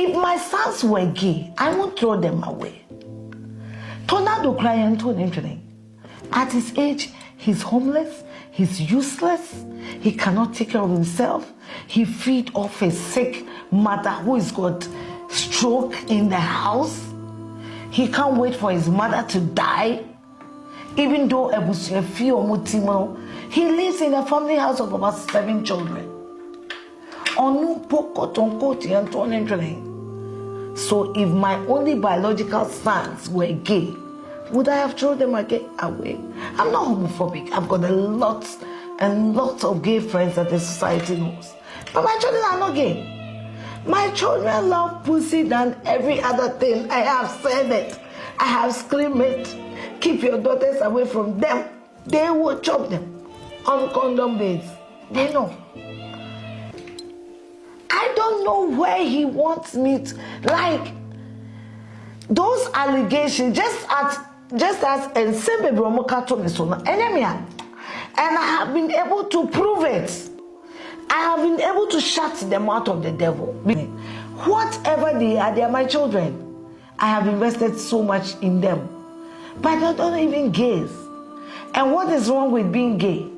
If my sons were gay, I won't throw them away. Tornado crying to him. At his age, he's homeless, he's useless, he cannot take care of himself. He feed off a sick mother who has got stroke in the house. He can't wait for his mother to die. Even though he lives in a family house of about 7 children. So if my only biological sons were gay, would I have thrown them away? I'm not homophobic. I've got a lot of gay friends that the society knows. But my children are not gay. My children love pussy than every other thing. I have said it. I have screamed it. Keep your daughters away from them. They will chop them on condom beds. They know. I don't know where he wants me to, like, those allegations, just as Ensemble Bromoka told me so, and I have been able to prove it. I have been able to shut them out of the devil. Whatever they are my children. I have invested so much in them. But they're not even gays. And what is wrong with being gay?